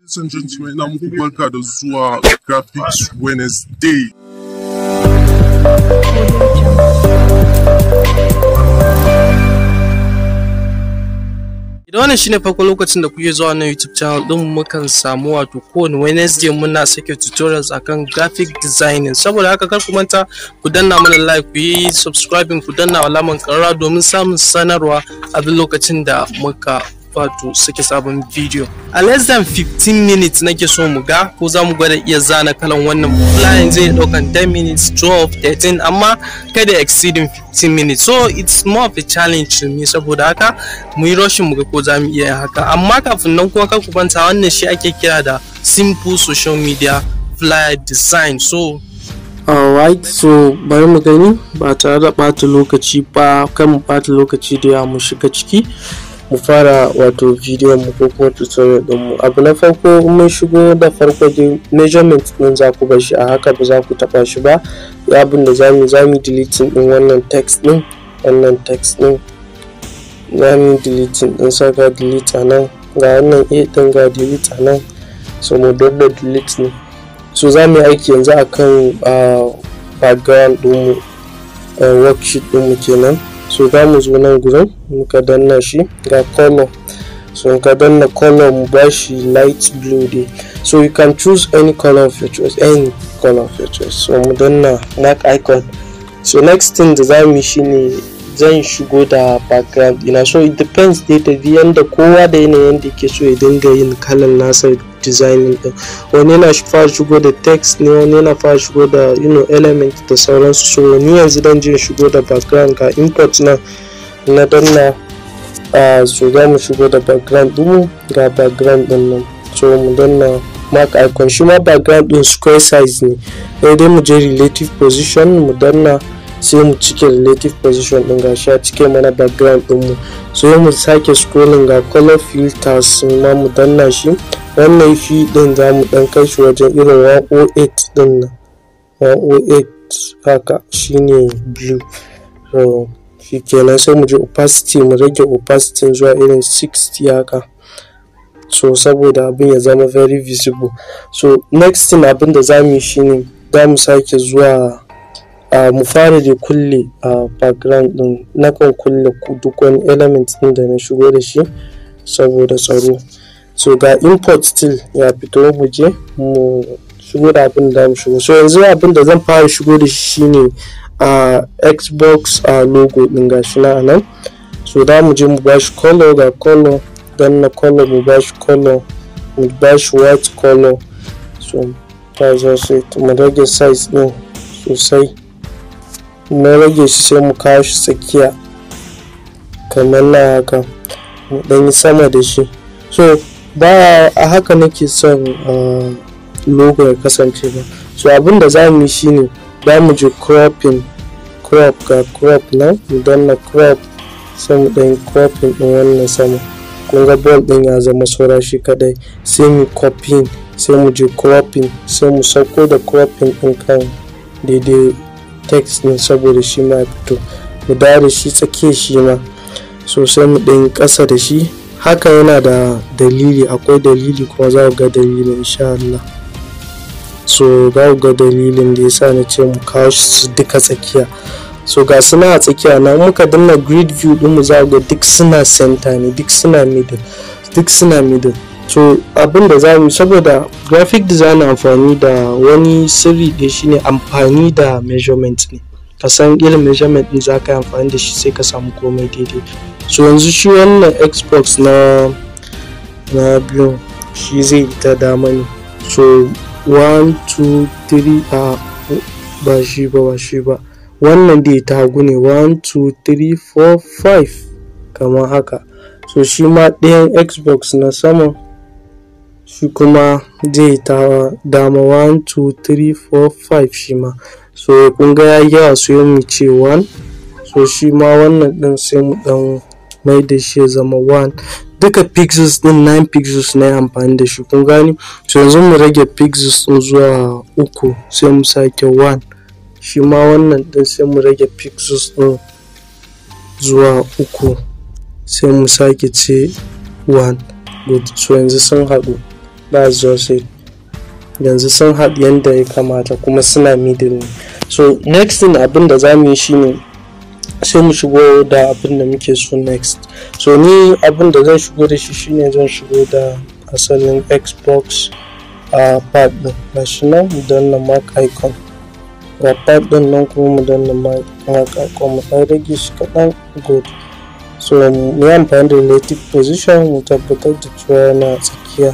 Ladies and gentlemen, ina muku barka da zuwa Graphics Wednesday. Idan wannan shine farko lokacin da kuke zuwa na YouTube channel din, mukan samu wato kowane Wednesday muna sake tutorials akan graphic designing. Saboda haka kar ku manta ku danna mana like, ku yi subscribing, ku danna alamar ƙararrawa domin samun sanarwa a duk lokacin da muka wato sake sabon video. A less than 15 minutes nake so mu ga ko za mu gwada iya zana kalan wannan plan. Zai daukan 10 minutes, 12, 13 amma kada exceeding 15 minutes, so it's more of a challenge to me. Saboda haka mu yi rushing mu ga ko za mu iya haka. Amma kafin nan kuma kar ku manta wannan shi ake kira da simple social media flyer design. So alright, so bari mu gani ba tare da ɓata lokaci ba, kan mu ɓata lokaci da ya mu shiga ciki mu fara wato video mu ko kuma tutorial din mu. Abu na farko mun shigo da farko dai measurement din za ku bar shi a haka, ba za ku taba shi ba. Ya abin da zamu deleting din wannan text din, zamu deleting din sa ga delete nan, ga wannan a din ga delete nan, so mu double delete ne. So zamu yi aiki yanzu akan background din mu, worksheet din mu kenan. So za mu zo nan gurin muka danna shi ga color, so muka danna color mu bashi light blue dai, so you can choose any color of your choice, so mu danna mark icon. So next thing da zamu yi shine zan shigo da background ina, so it depends dai da yanda kowa da yanayin da yake so ya dinga yin kalan nasa designing din. Wani yana fara shigo da text ne, wani yana fara shigo da element da sauransu. So ni yanzu dan je shigo da background ga import na danna, so za mu shigo da background din ga background din nan, so mu danna mark icon. Shi ma background din square size ne, dai mu je relative position mu danna, sai mu cike relative position din, ga shi a cike mana background din mu. So mu sake scrolling ga color filters ma mu danna shi. Wannan shi din za mu dan kai shi wajen irin 108 din nan, 108 haka shine blue. So shi kenan sai mu je opacity, mu rage opacity zuwa irin 60 haka, so saboda abin ya zama very visible. So next thing abin da zamu yi shine za mu sake zuwa mu fara da kulle background din. Na kan kulle duk wani element din da na shigo da shi saboda tsaro. So ga import still ya fito, mu je mu shigo da abin da mu shigo. So yanzu abin da zan fara shigo da shi shine Xbox logo din, gashi na nan. So da mu je mu bashi color, ga color, dan na color mu bashi color, mu bashi white color. So ta zo sai mu rage size din sosai, mu rage shi sai mu kawo shi tsakiya kamar na haka, mu dan yi sama da shi. So ba a haka nake son logo ya kasance ba. So abin da zamu yi shine za mu je crop ga crop nan, mu danna crop, sai mu dan cropping din wannan sama. Kun ga ball din ya zama saura shi kadai, sai mu copying, sai mu je cropping, sai mu sauko da cropping din kan daidai text ne saboda shi ma fito, mu dawo da shi tsakiya shi ma. So sai mu dan kasa da shi. Haka yana da dalili, akwai dalili kuma za ku ga dalilin insha Allah. So za ku ga dalilin da yasa na ce mu kawo su duka tsakiya. So ga suna a tsakiya na, muka danna grid view din mu za ku ga duk suna center ne, duk suna middle. So abin da za mu, saboda graphic design amfani da wani sirri da shine amfani da measurement ne. Ka san irin measurement din za ka yi amfani da shi sai ka samu komai daidai. So yanzu shi wannan Xbox na biyu shi zai ta dama ne. So 1 2 3 ba shi ba, wannan dai ta hagu ne, 1 2 3 4 5 kamar haka. So shi ma ɗayan Xbox na sama shi kuma zai ta dama, 1 2 3 4 5 shi ma. So kun ga ya yawa, so mu ce 1. So shi ma wannan din sai mu dan mai da shi ya zama 1. Duka pixels din 9 pixels na amfani da shi, kun gani. So yanzu mu rage pixels din zuwa 3, sai mu sake 1. Shi ma wannan din sai mu rage pixels din zuwa 3, sai mu sake ce 1. Good. So yanzu sun haɗu. that's just it. Yanzu sun haɗu yanda ya kamata kuma suna middle ne. So next thing abin da za mu yi shine sai mu shigo da abin da muke so next. So ni abin da zan shigo da shi shine zan shigo da asalin Xbox pad din. Gashi nan mu danna mark icon, ga pad din nan kuma mu danna mark icon, mu ɗan rage shi kaɗan. Good. So mu yi amfani da relative position mu tabbatar da cewa yana tsakiya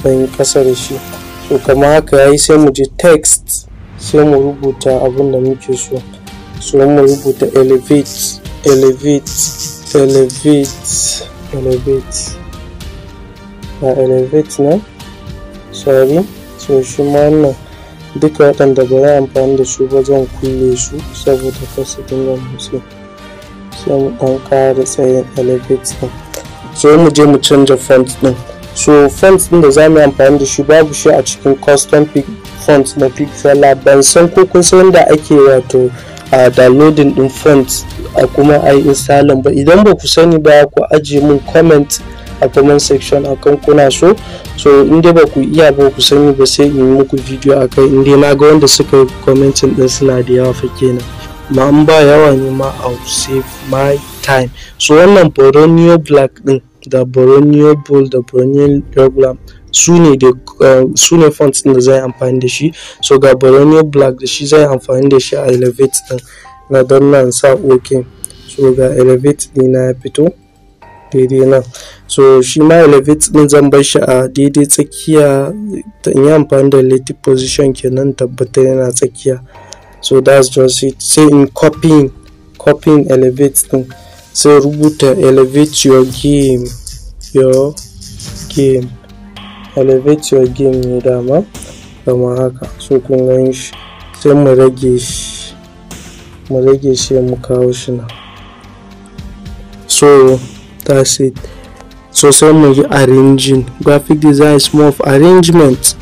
ban ƙasa da shi. So kamar haka yayi, sai mu je text, sai mu rubuta abin da muke so. So mu rubuta elevate na, sorry. So shi ma wannan duka waɗanda ba za amfani da su ba zan kulle su saboda kar su dinga motsi. Sai mu ɗan ƙara tsayin elevate ɗin. So mu je mu canza font ɗin. So font ɗin da za mu yi amfani da shi babu shi a cikin custom font na Pixellab. Ban san ko kun san yadda ake wato downloading ɗin font a kuma ai installing ba. Idan ba ku sani ba ku ajiye mun comment a comment section akan kuna so. So in dai ba ku iya ba ku sani ba sai in yi muku video akai. In dai na ga wanda suka yi commenting ɗin suna da yawa fa kenan. Ma in ba yawa ne ma I'll save my time. So wannan Borneo Black ɗin da Borneo Bold da Borneo Regular su ne fonts ɗin da zai amfani da shi. So ga Borneo Black da shi zai amfani da shi a elevate ɗin. Na danna sa OK. So ga elevate ɗina ya fito daidai nan. So shi ma elevate ɗin zan bar shi a daidai tsakiya, in yi amfani da relative position kenan tabbatar yana tsakiya. So that's just it. Sai in copying elevate ɗin, sai rubuta elevate your game, elevate your game ne dama kamar haka. So kun gan shi, sai mu rage shi mu kawo shi nan. So that's it. So sai mu yi arranging. Graphic design is more of arrangement.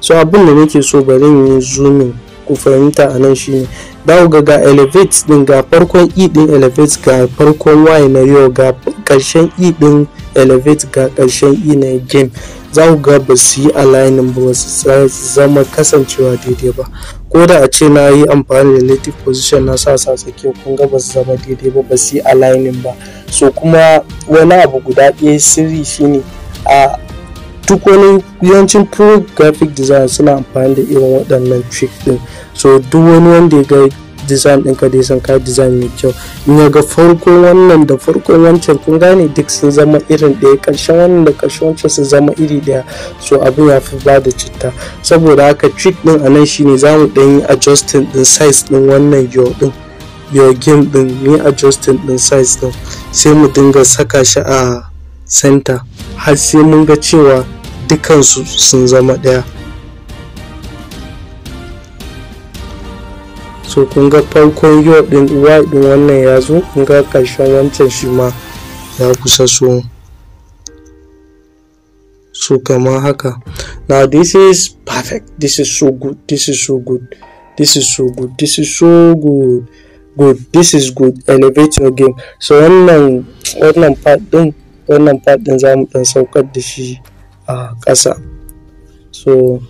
So abin da nake so bari in yi zooming ku fahimta a nan shine da ku ga elevate din, ga farkon e din elevate, ga farkon y na yo, ga karshen e din elevate, ga karshen e na game. Za ku ga ba su yi aligning ba, su zama kasancewa daidai ba. Ko da a ce na yi amfani da relative position na sa tsakiya, kun ga ba su zama daidai ba, ba su yi aligning ba. So kuma wani abu guda ɗaya sirri shine a duk wani yawancin pro graphic design suna amfani da irin waɗannan trick din. So duk wani wanda ya ga design ɗinka dai san ka design mai kyau, in ya ga farkon wannan da farkon wancan kun gane duk sun zama irin ɗaya, ƙarshen wannan da ƙarshen wancan sun zama iri ɗaya. So abin ya fi ba da citta. Saboda haka trick ɗin a nan shine za mu ɗan yi adjusting ɗin size ɗin wannan your game ɗin, mu yi adjusting ɗin size ɗin, sai mu dinga saka shi a center har sai mun ga cewa dukansu sun zama ɗaya. So kun ga farkon yo din y din wannan ya zo, kun ga ƙarshen wancan shi ma ya kusa so kamar haka. Now this is perfect. This is so good. This is good. Elevate your game. So wannan part din za mu dan saukar da shi a ƙasa. So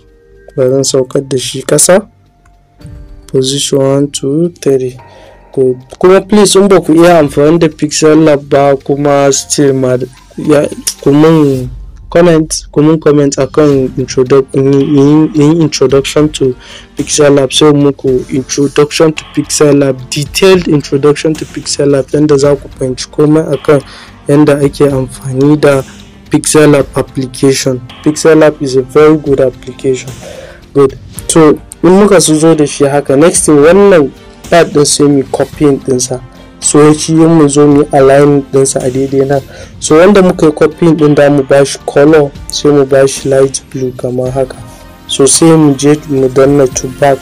bari saukar da shi ƙasa. Position 1 2 3. Good. Kuma please in ba ku iya amfani da Pixellab ba kuma still ma ya kuma comment akan introduction to Pixellab. So muku introduction to Pixellab, detailed introduction to Pixellab, yanda za ku fahimci komai akan yanda ake amfani da Pixellab application. Pixellab is a very good application. Good. So in muka zo da shi haka, next thing wannan pad din sai mu copying dinsa. So shi yin mu zo mu align dinsa a daidai nan. So wanda muka yi copying din da mu bashi color, sai mu bashi light blue kamar haka. So sai mu je mu danna to back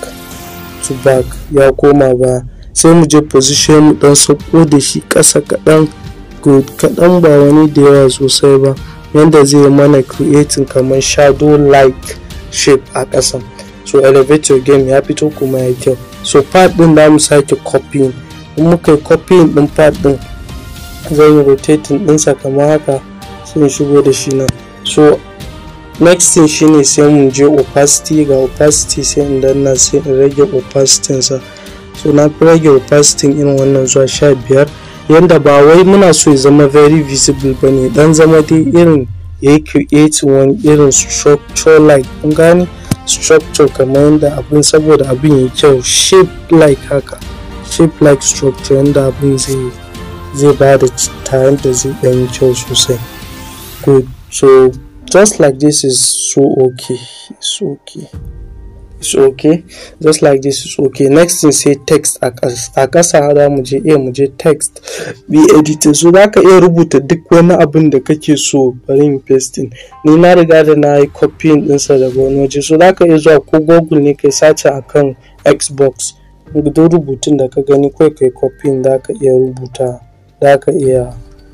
ya koma ba. Sai mu je position mu dan sauko da shi ƙasa kaɗan. Good, kaɗan ba wani da yawa sosai ba, yanda zai mana creating kamar shadow like shape a ƙasa. So elevate your game ya fito kuma ya kyau. So part din da mu sake copying. In muka copying din part din, zan yi rotating din sa kamar haka, sai shigo da shi nan. So next thing shine sai mu je opacity. Ga opacity sai in danna sai in rage opacity sa. So na rage opacity irin wannan zuwa 15, yanda ba wai muna so ya zama very visible bane, dan zama dai irin yayi create wani irin structure like, kun gane structure kamar yanda abin, saboda abin yayi kyau, shape like haka, shape like structure yanda abin zai bada tayin da zai dan kyau sosai. Good. So just like this is so okay. It's okay. Just like this is okay. Next thing say text a ƙasa za mu je text be editing. So za ka iya rubuta duk wani abin da kake so, bari in pasting. Ni na riga da na yi copying ɗinsa daga wani waje. So za ka iya zuwa ko Google ne kai search akan Xbox, duk rubutun da ka gani kawai kai copying za ka iya rubuta, za ka iya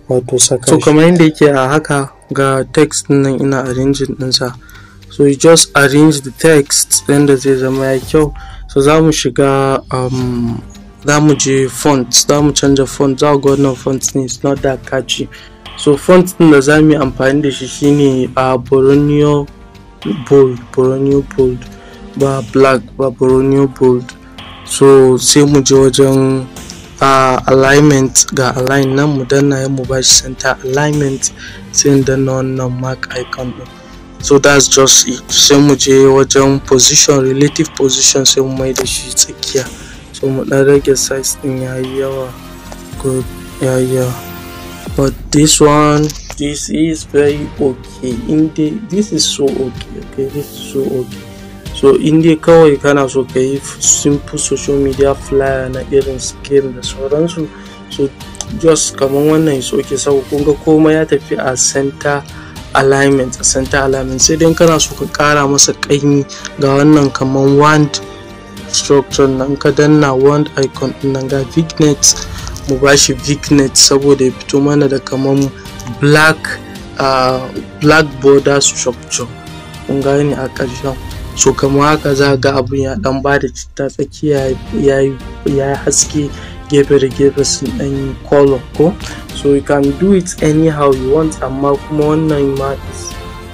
wato saka shi. So kamar yadda yake a haka, ga text nan ina arranging ɗinsa. So you just arrange the text yanda zai zama ya kyau. So za mu shiga za mu je font, za mu canja font. Za ga wannan font ne, it's not that catchy. So font din da za mu yi amfani da shi shine Borneo bold, ba black ba, Borneo bold. So sai mu je wajen alignment. Ga align nan mu danna ya mu bashi center alignment, sai in danna wannan mark icon din. So that's just it. Sai mu je wajen position, relative position, sai mu mai da shi tsakiya. So mu dan rage size din yayi yawa. Good, yayi yawa. But this one, this is very okay. This is so okay. This is so okay. So inda kawai kana so ka yi simple social media flyer na irin scale da sauransu, so just kaman wannan is okay. Saboda kun ga komai ya tafi a center alignment, sai dai kana so ka kara masa kaimi, ga wannan kaman wand structure nan, ka danna wand icon din nan, ga vignette mu bashi vignette saboda ya fito mana da kaman black border structure, kun gane a ƙarshen. So kamar haka za ga abun ya dan bada citta, tsakiya ya haske, gefe da gefe sun dan color ko. So you can do it anyhow you want, amma kuma wannan ma is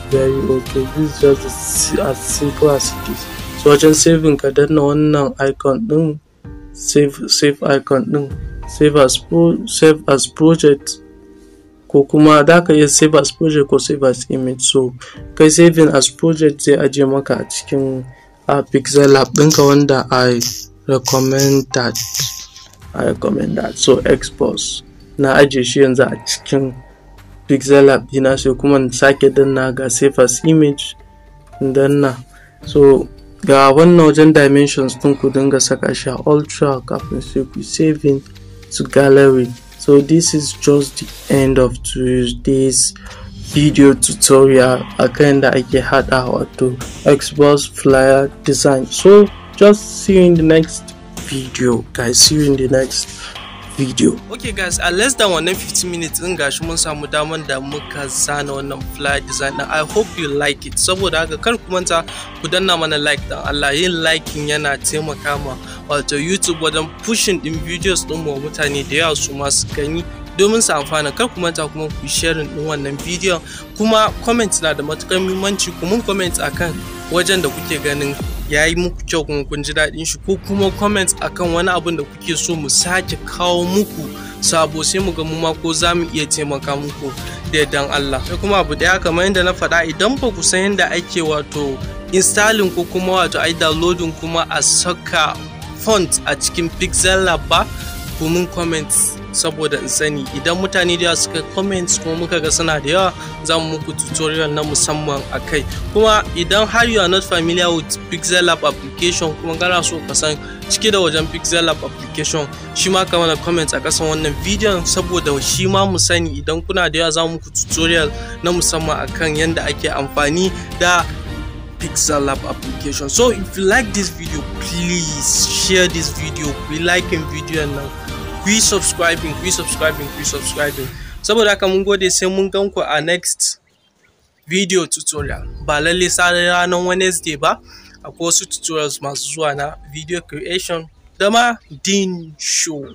very okay. This is just as simple as it is. So wajen saving ka danna wannan icon din, save icon din, save as project, ko kuma da ka iya save as project ko save as image. So kai saving as project zai aje maka a cikin Pixellab ɗinka, wanda I recommend that. So export na aje shi yanzu a cikin Pixellab dina, sai kuma sake danna ga save as image danna. So ga wannan wajen dimensions din ku dinga saka shi a ultra kafin sai ku saving to gallery. So this is just the end of today's video tutorial akan da ake hada wato Xbox flyer design. So just see you in the next video, guys. See you in the next video. Okay guys, a less than 150 minutes din gashi mun samu daman da muka zana wannan flyer design. I hope you like it. Saboda haka kar ku manta ku danna mana like dan Allah. Yin liking yana taimaka ma wato YouTube wajen pushing din videos din mu mutane da yawa su ma su gani domin su amfana. Kar ku manta kuma ku sharing din wannan video, kuma comment na da matukar muhimmanci. Ku mun comment akan wajen da kuke ganin yayi muku kyau kuma kun ji dadin shi, ko kuma comment akan wani abun da kuke so mu sake kawo muku sabo, sai mu ga mu ma ko zamu iya taimaka muku da dan Allah. Sai kuma abu daya kamar yadda na faɗa, idan ba ku san yadda ake wato installing ko kuma wato ai downloading kuma a saka font a cikin Pixellab ba, ku mun comment saboda in sani. Idan mutane da yawa suka comment kuma muka ga suna da yawa, za mu muku tutorial na musamman akai. Kuma idan har you are not familiar with Pixellab application kuma kana so ka san cike da wajen Pixellab application, shi ma ka mana comment a kasan wannan bidiyon saboda shi ma mu sani. Idan kuna da yawa za mu muku tutorial na musamman akan yanda ake amfani da Pixellab application. So if you like this video, please share this video, ku like video nan, ku subscribing. Saboda haka mun gode, sai mun gan ku a next video tutorial. Ba lalle sai ranar Wednesday ba, akwai wasu tutorials masu zuwa na video creation da ma din show.